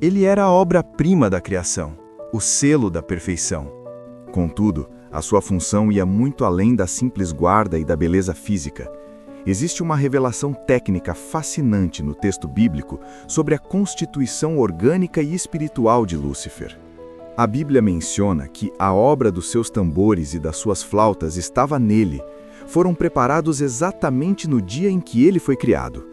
Ele era a obra-prima da criação, o selo da perfeição. Contudo, a sua função ia muito além da simples guarda e da beleza física. Existe uma revelação técnica fascinante no texto bíblico sobre a constituição orgânica e espiritual de Lúcifer. A Bíblia menciona que a obra dos seus tambores e das suas flautas estava nele. Foram preparados exatamente no dia em que ele foi criado.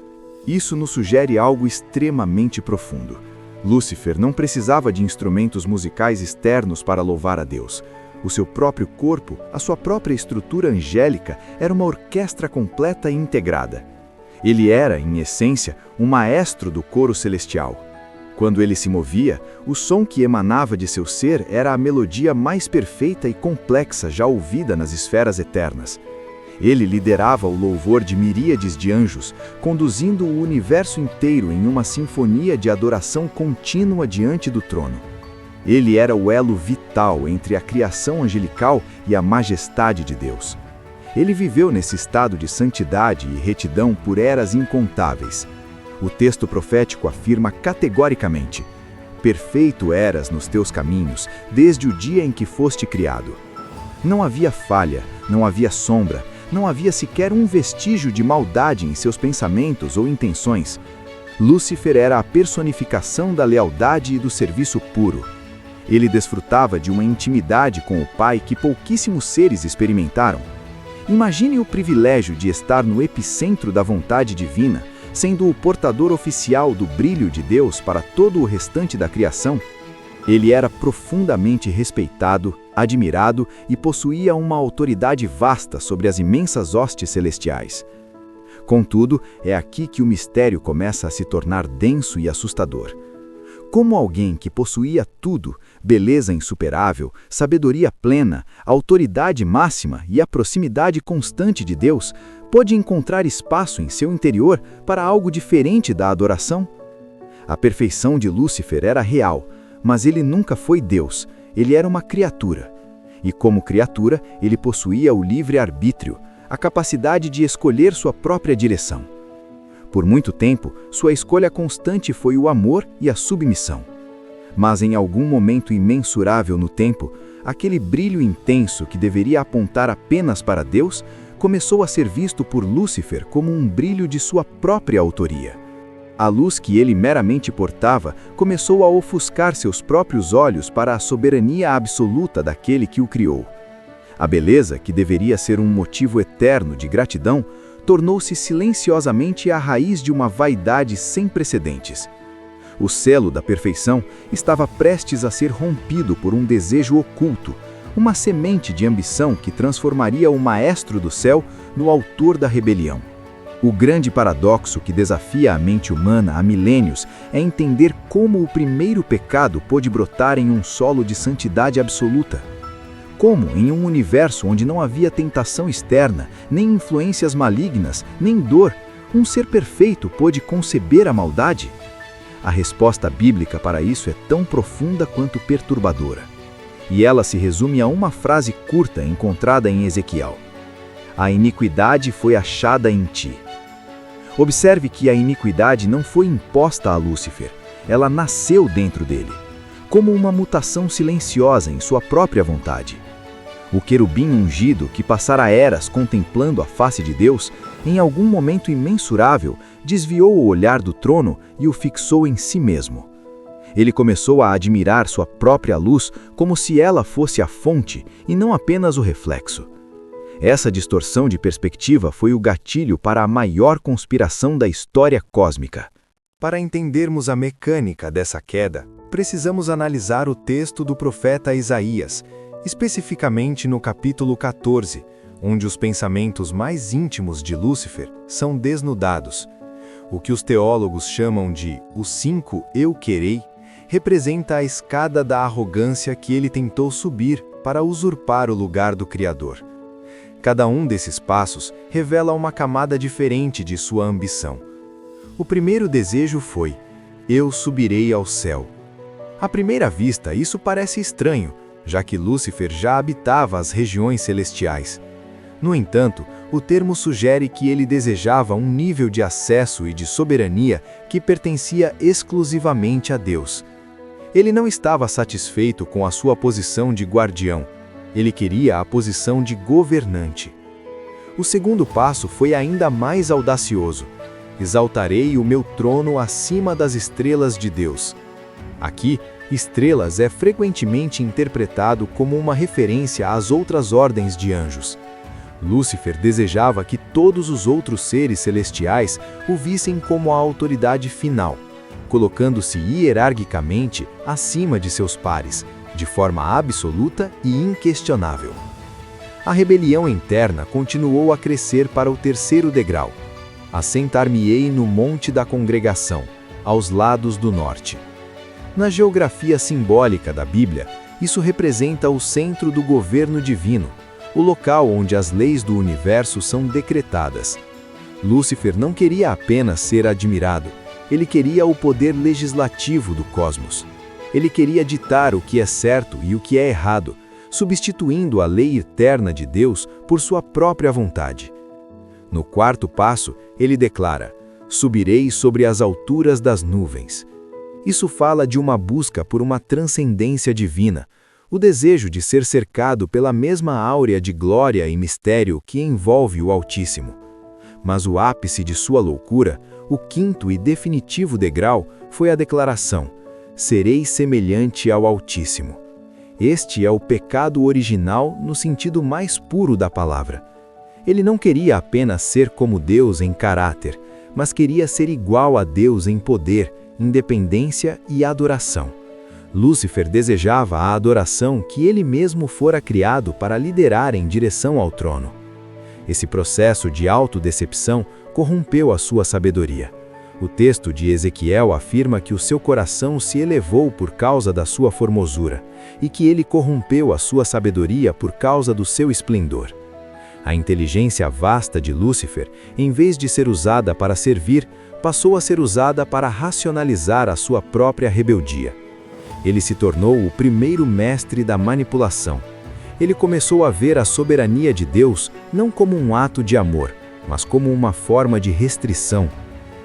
Isso nos sugere algo extremamente profundo. Lúcifer não precisava de instrumentos musicais externos para louvar a Deus. O seu próprio corpo, a sua própria estrutura angélica, era uma orquestra completa e integrada. Ele era, em essência, um maestro do coro celestial. Quando ele se movia, o som que emanava de seu ser era a melodia mais perfeita e complexa já ouvida nas esferas eternas. Ele liderava o louvor de miríades de anjos, conduzindo o universo inteiro em uma sinfonia de adoração contínua diante do trono. Ele era o elo vital entre a criação angelical e a majestade de Deus. Ele viveu nesse estado de santidade e retidão por eras incontáveis. O texto profético afirma categoricamente: perfeito eras nos teus caminhos, desde o dia em que foste criado. Não havia falha, não havia sombra, não havia sequer um vestígio de maldade em seus pensamentos ou intenções. Lúcifer era a personificação da lealdade e do serviço puro. Ele desfrutava de uma intimidade com o Pai que pouquíssimos seres experimentaram. Imagine o privilégio de estar no epicentro da vontade divina, sendo o portador oficial do brilho de Deus para todo o restante da criação. Ele era profundamente respeitado, admirado e possuía uma autoridade vasta sobre as imensas hostes celestiais. Contudo, é aqui que o mistério começa a se tornar denso e assustador. Como alguém que possuía tudo, beleza insuperável, sabedoria plena, autoridade máxima e a proximidade constante de Deus, pôde encontrar espaço em seu interior para algo diferente da adoração? A perfeição de Lúcifer era real, mas ele nunca foi Deus, ele era uma criatura. E como criatura, ele possuía o livre-arbítrio, a capacidade de escolher sua própria direção. Por muito tempo, sua escolha constante foi o amor e a submissão. Mas em algum momento imensurável no tempo, aquele brilho intenso que deveria apontar apenas para Deus, começou a ser visto por Lúcifer como um brilho de sua própria autoria. A luz que ele meramente portava começou a ofuscar seus próprios olhos para a soberania absoluta daquele que o criou. A beleza, que deveria ser um motivo eterno de gratidão, tornou-se silenciosamente a raiz de uma vaidade sem precedentes. O selo da perfeição estava prestes a ser rompido por um desejo oculto, uma semente de ambição que transformaria o maestro do céu no autor da rebelião. O grande paradoxo que desafia a mente humana há milênios é entender como o primeiro pecado pôde brotar em um solo de santidade absoluta. Como, em um universo onde não havia tentação externa, nem influências malignas, nem dor, um ser perfeito pôde conceber a maldade? A resposta bíblica para isso é tão profunda quanto perturbadora. E ela se resume a uma frase curta encontrada em Ezequiel: a iniquidade foi achada em ti. Observe que a iniquidade não foi imposta a Lúcifer, ela nasceu dentro dele, como uma mutação silenciosa em sua própria vontade. O querubim ungido, que passara eras contemplando a face de Deus, em algum momento imensurável, desviou o olhar do trono e o fixou em si mesmo. Ele começou a admirar sua própria luz como se ela fosse a fonte e não apenas o reflexo. Essa distorção de perspectiva foi o gatilho para a maior conspiração da história cósmica. Para entendermos a mecânica dessa queda, precisamos analisar o texto do profeta Isaías, especificamente no capítulo 14, onde os pensamentos mais íntimos de Lúcifer são desnudados. O que os teólogos chamam de os 5 eu querei, representa a escada da arrogância que ele tentou subir para usurpar o lugar do Criador. Cada um desses passos revela uma camada diferente de sua ambição. O primeiro desejo foi: eu subirei ao céu. À primeira vista, isso parece estranho, já que Lúcifer já habitava as regiões celestiais. No entanto, O termo sugere que ele desejava um nível de acesso e de soberania que pertencia exclusivamente a Deus. Ele não estava satisfeito com a sua posição de guardião. Ele queria a posição de governante. O segundo passo foi ainda mais audacioso. Exaltarei o meu trono acima das estrelas de Deus. Aqui, estrelas é frequentemente interpretado como uma referência às outras ordens de anjos. Lúcifer desejava que todos os outros seres celestiais o vissem como a autoridade final, colocando-se hierarquicamente acima de seus pares, de forma absoluta e inquestionável. A rebelião interna continuou a crescer para o terceiro degrau. Assentar-me-ei no monte da congregação, aos lados do norte. Na geografia simbólica da Bíblia, isso representa o centro do governo divino, o local onde as leis do universo são decretadas. Lúcifer não queria apenas ser admirado, ele queria o poder legislativo do cosmos. Ele queria ditar o que é certo e o que é errado, substituindo a lei eterna de Deus por sua própria vontade. No quarto passo, ele declara: subirei sobre as alturas das nuvens. Isso fala de uma busca por uma transcendência divina, o desejo de ser cercado pela mesma áurea de glória e mistério que envolve o Altíssimo. Mas o ápice de sua loucura, o quinto e definitivo degrau, foi a declaração: serei semelhante ao Altíssimo. Este é o pecado original no sentido mais puro da palavra. Ele não queria apenas ser como Deus em caráter, mas queria ser igual a Deus em poder, independência e adoração. Lúcifer desejava a adoração que ele mesmo fora criado para liderar em direção ao trono. Esse processo de autodecepção corrompeu a sua sabedoria. O texto de Ezequiel afirma que o seu coração se elevou por causa da sua formosura, e que ele corrompeu a sua sabedoria por causa do seu esplendor. A inteligência vasta de Lúcifer, em vez de ser usada para servir, passou a ser usada para racionalizar a sua própria rebeldia. Ele se tornou o primeiro mestre da manipulação. Ele começou a ver a soberania de Deus não como um ato de amor, mas como uma forma de restrição.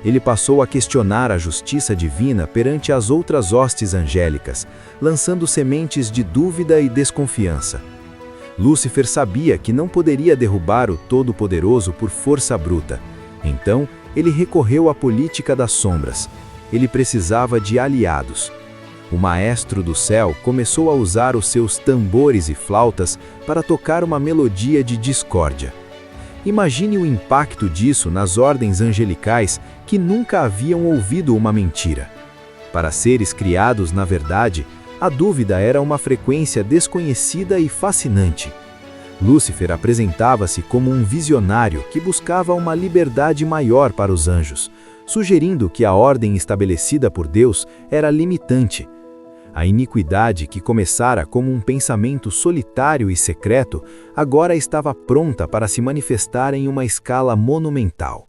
Ele passou a questionar a justiça divina perante as outras hostes angélicas, lançando sementes de dúvida e desconfiança. Lúcifer sabia que não poderia derrubar o Todo-Poderoso por força bruta. Então, ele recorreu à política das sombras. Ele precisava de aliados. O maestro do céu começou a usar os seus tambores e flautas para tocar uma melodia de discórdia. Imagine o impacto disso nas ordens angelicais que nunca haviam ouvido uma mentira. Para seres criados na verdade, a dúvida era uma frequência desconhecida e fascinante. Lúcifer apresentava-se como um visionário que buscava uma liberdade maior para os anjos, sugerindo que a ordem estabelecida por Deus era limitante. A iniquidade que começara como um pensamento solitário e secreto, agora estava pronta para se manifestar em uma escala monumental.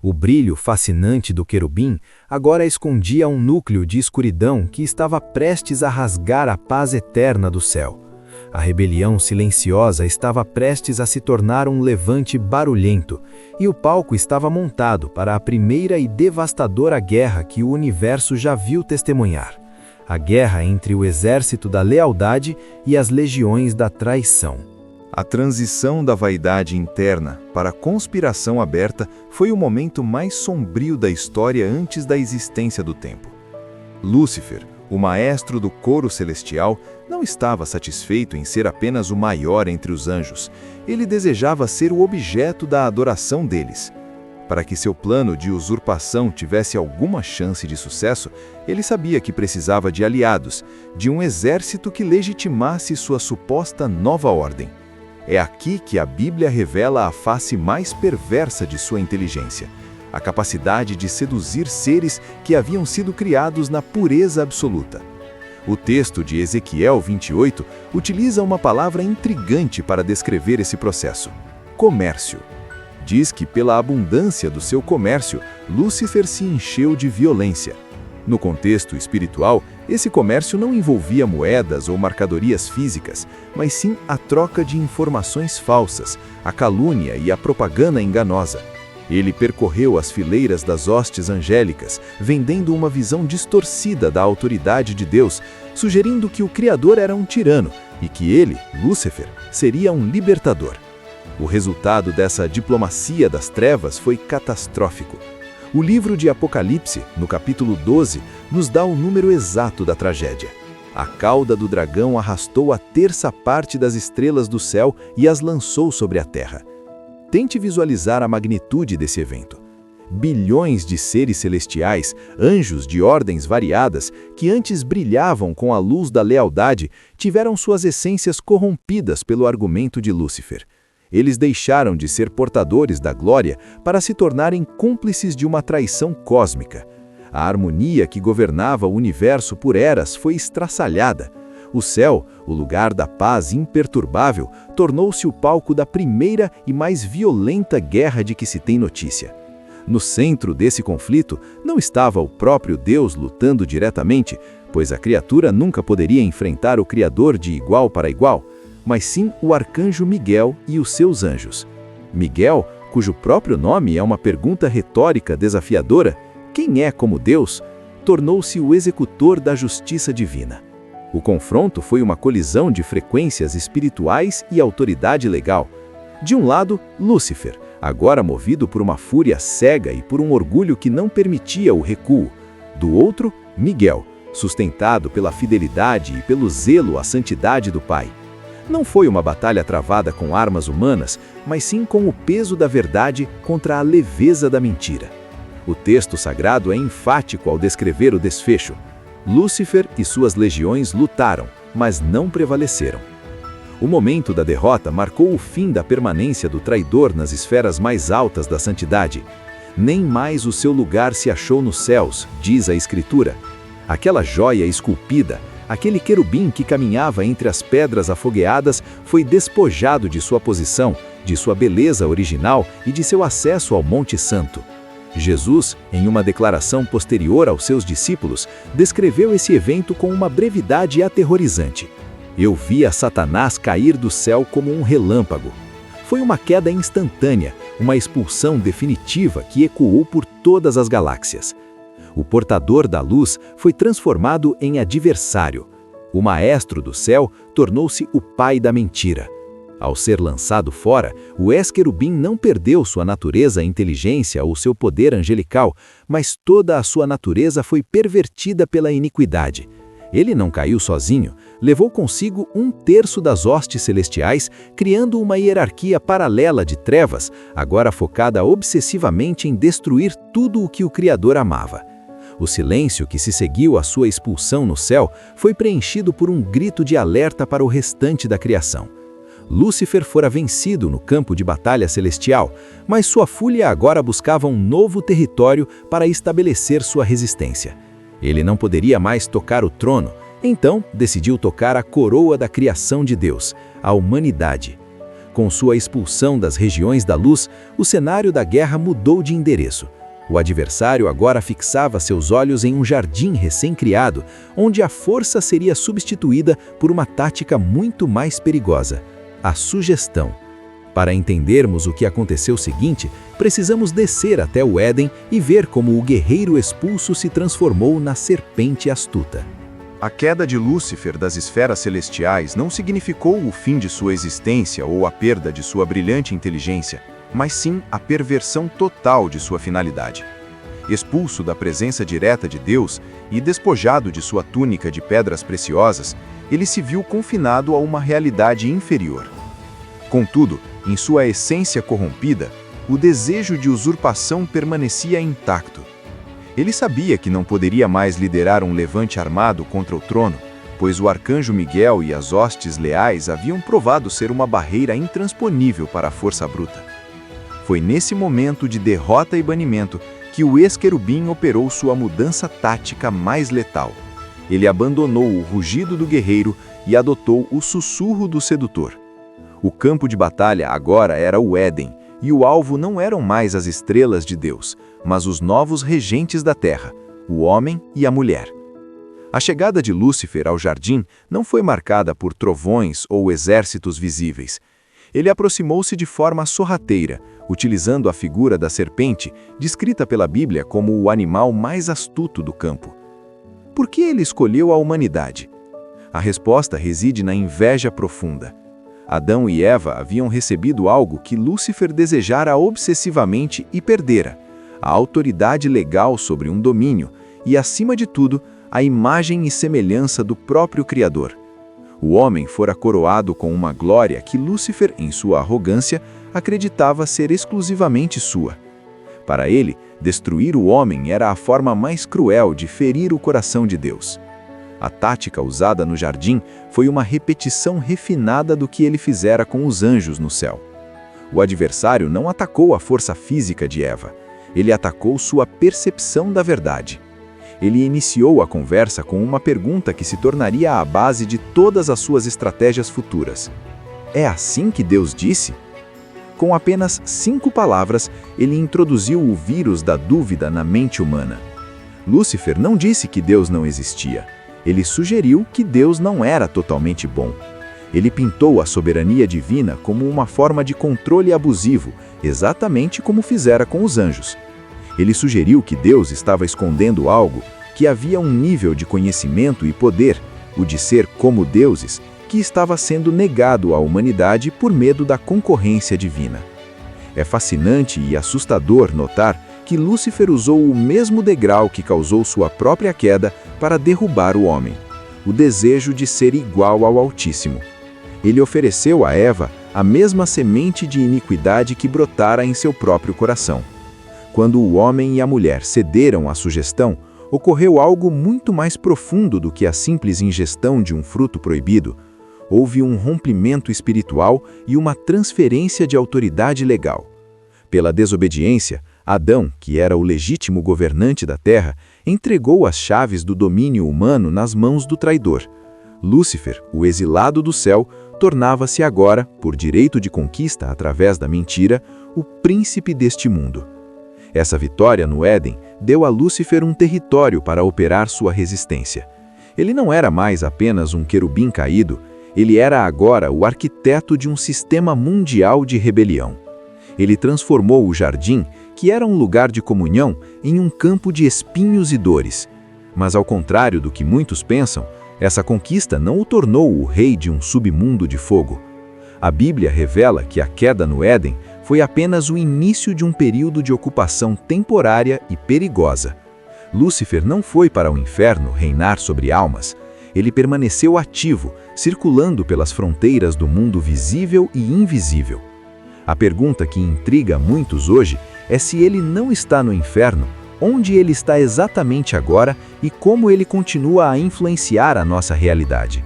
O brilho fascinante do querubim agora escondia um núcleo de escuridão que estava prestes a rasgar a paz eterna do céu. A rebelião silenciosa estava prestes a se tornar um levante barulhento, e o palco estava montado para a primeira e devastadora guerra que o universo já viu testemunhar. A guerra entre o exército da lealdade e as legiões da traição. A transição da vaidade interna para a conspiração aberta foi o momento mais sombrio da história antes da existência do tempo. Lúcifer, o maestro do coro celestial, não estava satisfeito em ser apenas o maior entre os anjos. Ele desejava ser o objeto da adoração deles. Para que seu plano de usurpação tivesse alguma chance de sucesso, ele sabia que precisava de aliados, de um exército que legitimasse sua suposta nova ordem. É aqui que a Bíblia revela a face mais perversa de sua inteligência, a capacidade de seduzir seres que haviam sido criados na pureza absoluta. O texto de Ezequiel 28 utiliza uma palavra intrigante para descrever esse processo: comércio. Diz que pela abundância do seu comércio, Lúcifer se encheu de violência. No contexto espiritual, esse comércio não envolvia moedas ou mercadorias físicas, mas sim a troca de informações falsas, a calúnia e a propaganda enganosa. Ele percorreu as fileiras das hostes angélicas, vendendo uma visão distorcida da autoridade de Deus, sugerindo que o Criador era um tirano e que ele, Lúcifer, seria um libertador. O resultado dessa diplomacia das trevas foi catastrófico. O livro de Apocalipse, no capítulo 12, nos dá o número exato da tragédia. A cauda do dragão arrastou a terça parte das estrelas do céu e as lançou sobre a terra. Tente visualizar a magnitude desse evento. Bilhões de seres celestiais, anjos de ordens variadas, que antes brilhavam com a luz da lealdade, tiveram suas essências corrompidas pelo argumento de Lúcifer. Eles deixaram de ser portadores da glória para se tornarem cúmplices de uma traição cósmica. A harmonia que governava o universo por eras foi estraçalhada. O céu, o lugar da paz imperturbável, tornou-se o palco da primeira e mais violenta guerra de que se tem notícia. No centro desse conflito não estava o próprio Deus lutando diretamente, pois a criatura nunca poderia enfrentar o Criador de igual para igual, mas sim o arcanjo Miguel e os seus anjos. Miguel, cujo próprio nome é uma pergunta retórica desafiadora, quem é como Deus, tornou-se o executor da justiça divina. O confronto foi uma colisão de frequências espirituais e autoridade legal. De um lado, Lúcifer, agora movido por uma fúria cega e por um orgulho que não permitia o recuo. Do outro, Miguel, sustentado pela fidelidade e pelo zelo à santidade do Pai. Não foi uma batalha travada com armas humanas, mas sim com o peso da verdade contra a leveza da mentira. O texto sagrado é enfático ao descrever o desfecho. Lúcifer e suas legiões lutaram, mas não prevaleceram. O momento da derrota marcou o fim da permanência do traidor nas esferas mais altas da santidade. Nem mais o seu lugar se achou nos céus, diz a Escritura. Aquela joia esculpida, aquele querubim que caminhava entre as pedras afogueadas, foi despojado de sua posição, de sua beleza original e de seu acesso ao Monte Santo. Jesus, em uma declaração posterior aos seus discípulos, descreveu esse evento com uma brevidade aterrorizante. Eu vi a Satanás cair do céu como um relâmpago. Foi uma queda instantânea, uma expulsão definitiva que ecoou por todas as galáxias. O portador da luz foi transformado em adversário. O maestro do céu tornou-se o pai da mentira. Ao ser lançado fora, o ex-querubim não perdeu sua natureza, inteligência ou seu poder angelical, mas toda a sua natureza foi pervertida pela iniquidade. Ele não caiu sozinho, levou consigo 1/3 das hostes celestiais, criando uma hierarquia paralela de trevas, agora focada obsessivamente em destruir tudo o que o Criador amava. O silêncio que se seguiu à sua expulsão no céu foi preenchido por um grito de alerta para o restante da criação. Lúcifer fora vencido no campo de batalha celestial, mas sua fúria agora buscava um novo território para estabelecer sua resistência. Ele não poderia mais tocar o trono, então decidiu tocar a coroa da criação de Deus, a humanidade. Com sua expulsão das regiões da luz, o cenário da guerra mudou de endereço. O adversário agora fixava seus olhos em um jardim recém-criado, onde a força seria substituída por uma tática muito mais perigosa: a sugestão. Para entendermos o que aconteceu seguinte, precisamos descer até o Éden e ver como o guerreiro expulso se transformou na serpente astuta. A queda de Lúcifer das esferas celestiais não significou o fim de sua existência ou a perda de sua brilhante inteligência, mas sim a perversão total de sua finalidade. Expulso da presença direta de Deus e despojado de sua túnica de pedras preciosas, ele se viu confinado a uma realidade inferior. Contudo, em sua essência corrompida, o desejo de usurpação permanecia intacto. Ele sabia que não poderia mais liderar um levante armado contra o trono, pois o arcanjo Miguel e as hostes leais haviam provado ser uma barreira intransponível para a força bruta. Foi nesse momento de derrota e banimento que o ex-querubim operou sua mudança tática mais letal. Ele abandonou o rugido do guerreiro e adotou o sussurro do sedutor. O campo de batalha agora era o Éden, e o alvo não eram mais as estrelas de Deus, mas os novos regentes da terra, o homem e a mulher. A chegada de Lúcifer ao jardim não foi marcada por trovões ou exércitos visíveis. Ele aproximou-se de forma sorrateira, utilizando a figura da serpente, descrita pela Bíblia como o animal mais astuto do campo. Por que ele escolheu a humanidade? A resposta reside na inveja profunda. Adão e Eva haviam recebido algo que Lúcifer desejara obsessivamente e perdera: a autoridade legal sobre um domínio e, acima de tudo, a imagem e semelhança do próprio Criador. O homem fora coroado com uma glória que Lúcifer, em sua arrogância, acreditava ser exclusivamente sua. Para ele, destruir o homem era a forma mais cruel de ferir o coração de Deus. A tática usada no jardim foi uma repetição refinada do que ele fizera com os anjos no céu. O adversário não atacou a força física de Eva, ele atacou sua percepção da verdade. Ele iniciou a conversa com uma pergunta que se tornaria a base de todas as suas estratégias futuras. É assim que Deus disse? Com apenas 5 palavras, ele introduziu o vírus da dúvida na mente humana. Lúcifer não disse que Deus não existia. Ele sugeriu que Deus não era totalmente bom. Ele pintou a soberania divina como uma forma de controle abusivo, exatamente como fizera com os anjos. Ele sugeriu que Deus estava escondendo algo, que havia um nível de conhecimento e poder, o de ser como deuses, que estava sendo negado à humanidade por medo da concorrência divina. É fascinante e assustador notar que Lúcifer usou o mesmo degrau que causou sua própria queda para derrubar o homem: o desejo de ser igual ao Altíssimo. Ele ofereceu a Eva a mesma semente de iniquidade que brotara em seu próprio coração. Quando o homem e a mulher cederam à sugestão, ocorreu algo muito mais profundo do que a simples ingestão de um fruto proibido. Houve um rompimento espiritual e uma transferência de autoridade legal. Pela desobediência, Adão, que era o legítimo governante da terra, entregou as chaves do domínio humano nas mãos do traidor. Lúcifer, o exilado do céu, tornava-se agora, por direito de conquista através da mentira, o príncipe deste mundo. Essa vitória no Éden deu a Lúcifer um território para operar sua resistência. Ele não era mais apenas um querubim caído, ele era agora o arquiteto de um sistema mundial de rebelião. Ele transformou o jardim, que era um lugar de comunhão, em um campo de espinhos e dores. Mas ao contrário do que muitos pensam, essa conquista não o tornou o rei de um submundo de fogo. A Bíblia revela que a queda no Éden foi apenas o início de um período de ocupação temporária e perigosa. Lúcifer não foi para o inferno reinar sobre almas. Ele permaneceu ativo, circulando pelas fronteiras do mundo visível e invisível. A pergunta que intriga muitos hoje é se ele não está no inferno, onde ele está exatamente agora e como ele continua a influenciar a nossa realidade.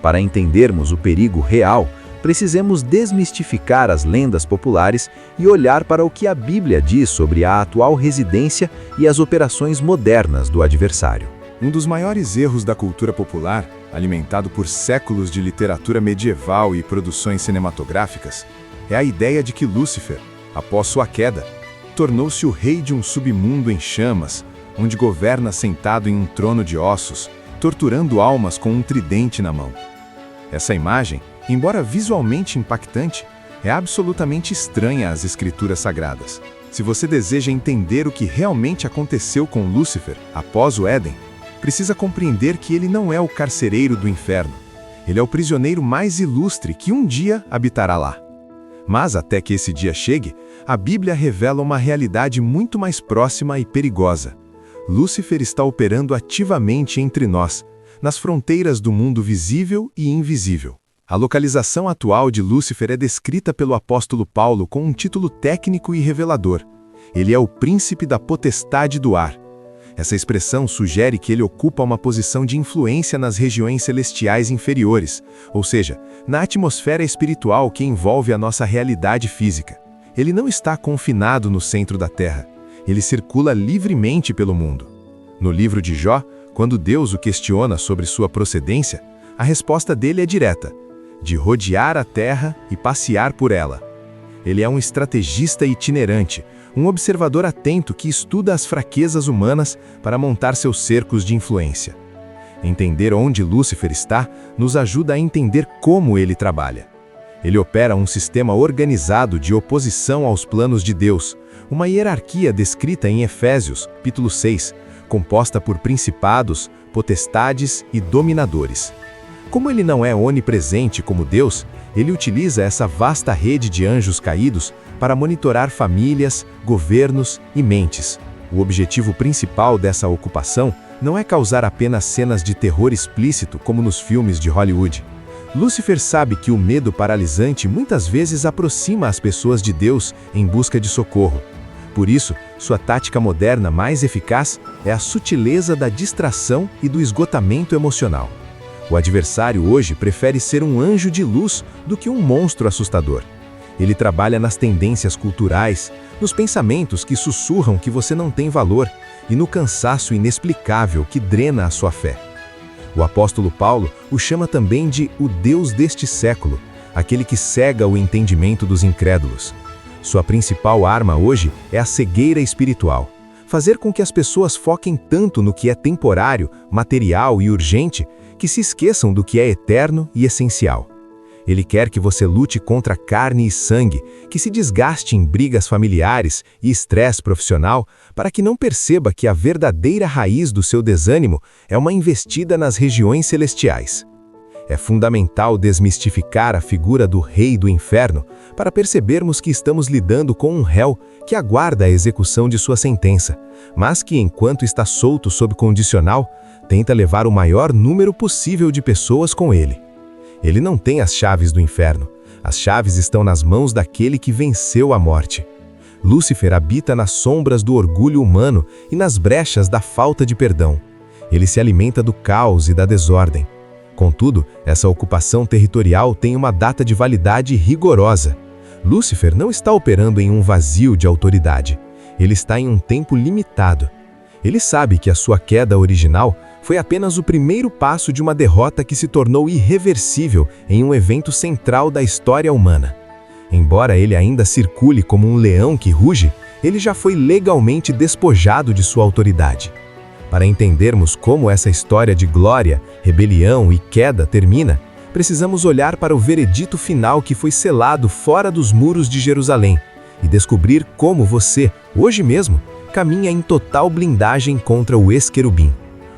Para entendermos o perigo real, precisamos desmistificar as lendas populares e olhar para o que a Bíblia diz sobre a atual residência e as operações modernas do adversário. Um dos maiores erros da cultura popular, alimentado por séculos de literatura medieval e produções cinematográficas, é a ideia de que Lúcifer, após sua queda, tornou-se o rei de um submundo em chamas, onde governa sentado em um trono de ossos, torturando almas com um tridente na mão. Essa imagem, embora visualmente impactante, é absolutamente estranha às escrituras sagradas. Se você deseja entender o que realmente aconteceu com Lúcifer após o Éden, precisa compreender que ele não é o carcereiro do inferno. Ele é o prisioneiro mais ilustre que um dia habitará lá. Mas até que esse dia chegue, a Bíblia revela uma realidade muito mais próxima e perigosa. Lúcifer está operando ativamente entre nós, nas fronteiras do mundo visível e invisível. A localização atual de Lúcifer é descrita pelo apóstolo Paulo com um título técnico e revelador. Ele é o príncipe da potestade do ar. Essa expressão sugere que ele ocupa uma posição de influência nas regiões celestiais inferiores, ou seja, na atmosfera espiritual que envolve a nossa realidade física. Ele não está confinado no centro da Terra. Ele circula livremente pelo mundo. No livro de Jó, quando Deus o questiona sobre sua procedência, a resposta dele é direta: de rodear a terra e passear por ela. Ele é um estrategista itinerante, um observador atento que estuda as fraquezas humanas para montar seus cercos de influência. Entender onde Lúcifer está nos ajuda a entender como ele trabalha. Ele opera um sistema organizado de oposição aos planos de Deus, uma hierarquia descrita em Efésios, capítulo 6, composta por principados, potestades e dominadores. Como ele não é onipresente como Deus, ele utiliza essa vasta rede de anjos caídos para monitorar famílias, governos e mentes. O objetivo principal dessa ocupação não é causar apenas cenas de terror explícito como nos filmes de Hollywood. Lúcifer sabe que o medo paralisante muitas vezes aproxima as pessoas de Deus em busca de socorro. Por isso, sua tática moderna mais eficaz é a sutileza da distração e do esgotamento emocional. O adversário hoje prefere ser um anjo de luz do que um monstro assustador. Ele trabalha nas tendências culturais, nos pensamentos que sussurram que você não tem valor e no cansaço inexplicável que drena a sua fé. O apóstolo Paulo o chama também de o Deus deste século, aquele que cega o entendimento dos incrédulos. Sua principal arma hoje é a cegueira espiritual, fazer com que as pessoas foquem tanto no que é temporário, material e urgente, que se esqueçam do que é eterno e essencial. Ele quer que você lute contra carne e sangue, que se desgaste em brigas familiares e estresse profissional, para que não perceba que a verdadeira raiz do seu desânimo é uma investida nas regiões celestiais. É fundamental desmistificar a figura do rei do inferno para percebermos que estamos lidando com um réu que aguarda a execução de sua sentença, mas que, enquanto está solto sob condicional, tenta levar o maior número possível de pessoas com ele. Ele não tem as chaves do inferno. As chaves estão nas mãos daquele que venceu a morte. Lúcifer habita nas sombras do orgulho humano e nas brechas da falta de perdão. Ele se alimenta do caos e da desordem. Contudo, essa ocupação territorial tem uma data de validade rigorosa. Lúcifer não está operando em um vazio de autoridade. Ele está em um tempo limitado. Ele sabe que a sua queda original foi apenas o primeiro passo de uma derrota que se tornou irreversível em um evento central da história humana. Embora ele ainda circule como um leão que ruge, ele já foi legalmente despojado de sua autoridade. Para entendermos como essa história de glória, rebelião e queda termina, precisamos olhar para o veredito final que foi selado fora dos muros de Jerusalém e descobrir como você, hoje mesmo, caminha em total blindagem contra o ex-querubim.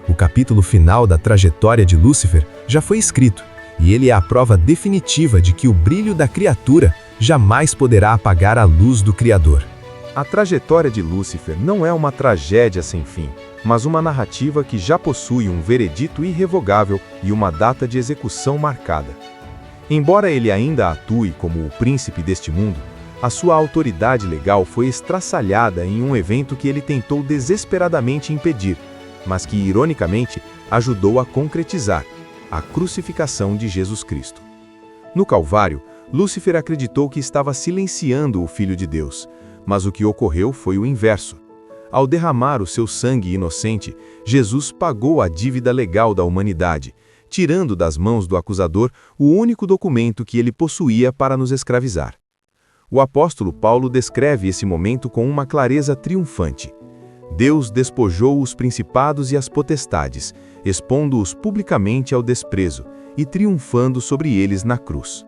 O capítulo final da trajetória de Lúcifer já foi escrito, e ele é a prova definitiva de que o brilho da criatura jamais poderá apagar a luz do Criador. A trajetória de Lúcifer não é uma tragédia sem fim, mas uma narrativa que já possui um veredito irrevogável e uma data de execução marcada. Embora ele ainda atue como o príncipe deste mundo, a sua autoridade legal foi estraçalhada em um evento que ele tentou desesperadamente impedir, mas que, ironicamente, ajudou a concretizar: a crucificação de Jesus Cristo. No Calvário, Lúcifer acreditou que estava silenciando o Filho de Deus, mas o que ocorreu foi o inverso. Ao derramar o seu sangue inocente, Jesus pagou a dívida legal da humanidade, tirando das mãos do acusador o único documento que ele possuía para nos escravizar. O apóstolo Paulo descreve esse momento com uma clareza triunfante. Deus despojou os principados e as potestades, expondo-os publicamente ao desprezo e triunfando sobre eles na cruz.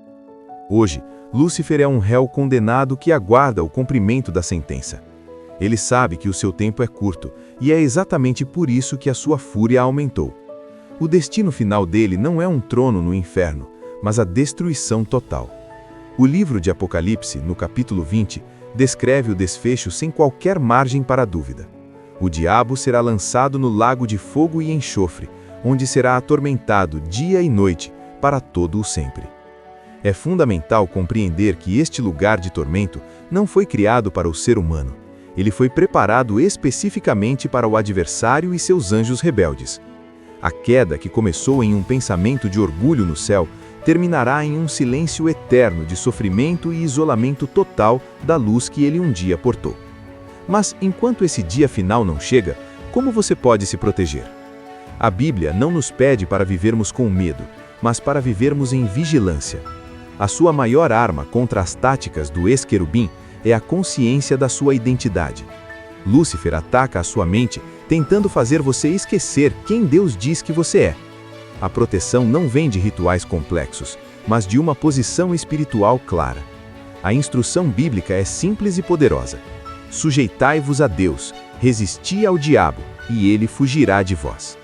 Hoje, Lúcifer é um réu condenado que aguarda o cumprimento da sentença. Ele sabe que o seu tempo é curto, e é exatamente por isso que a sua fúria aumentou. O destino final dele não é um trono no inferno, mas a destruição total. O livro de Apocalipse, no capítulo 20, descreve o desfecho sem qualquer margem para dúvida. O diabo será lançado no lago de fogo e enxofre, onde será atormentado dia e noite, para todo o sempre. É fundamental compreender que este lugar de tormento não foi criado para o ser humano. Ele foi preparado especificamente para o adversário e seus anjos rebeldes. A queda, que começou em um pensamento de orgulho no céu, terminará em um silêncio eterno de sofrimento e isolamento total da luz que ele um dia portou. Mas, enquanto esse dia final não chega, como você pode se proteger? A Bíblia não nos pede para vivermos com medo, mas para vivermos em vigilância. A sua maior arma contra as táticas do ex-querubim é a consciência da sua identidade. Lúcifer ataca a sua mente, tentando fazer você esquecer quem Deus diz que você é. A proteção não vem de rituais complexos, mas de uma posição espiritual clara. A instrução bíblica é simples e poderosa. Sujeitai-vos a Deus, resisti ao diabo, e ele fugirá de vós.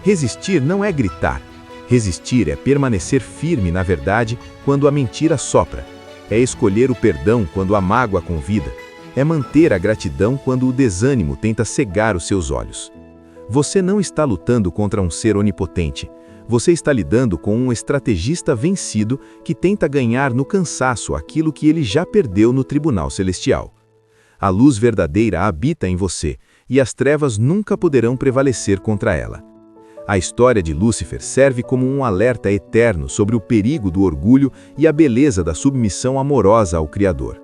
Resistir não é gritar. Resistir é permanecer firme na verdade quando a mentira sopra. É escolher o perdão quando a mágoa convida. É manter a gratidão quando o desânimo tenta cegar os seus olhos. Você não está lutando contra um ser onipotente. Você está lidando com um estrategista vencido que tenta ganhar no cansaço aquilo que ele já perdeu no tribunal celestial. A luz verdadeira habita em você, e as trevas nunca poderão prevalecer contra ela. A história de Lúcifer serve como um alerta eterno sobre o perigo do orgulho e a beleza da submissão amorosa ao Criador.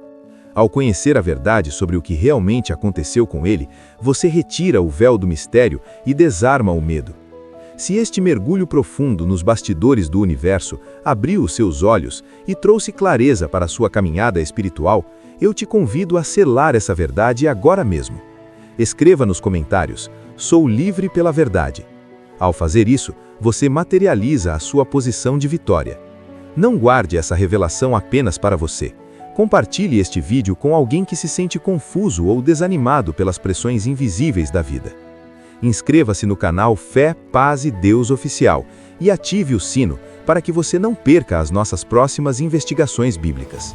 Ao conhecer a verdade sobre o que realmente aconteceu com ele, você retira o véu do mistério e desarma o medo. Se este mergulho profundo nos bastidores do universo abriu os seus olhos e trouxe clareza para a sua caminhada espiritual, eu te convido a selar essa verdade agora mesmo. Escreva nos comentários: "Sou livre pela verdade". Ao fazer isso, você materializa a sua posição de vitória. Não guarde essa revelação apenas para você. Compartilhe este vídeo com alguém que se sente confuso ou desanimado pelas pressões invisíveis da vida. Inscreva-se no canal Fé, Paz e Deus Oficial e ative o sino para que você não perca as nossas próximas investigações bíblicas.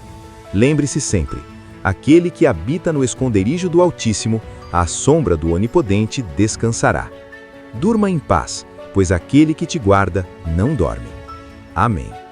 Lembre-se sempre: aquele que habita no esconderijo do Altíssimo, à sombra do Onipotente descansará. Durma em paz, pois aquele que te guarda não dorme. Amém.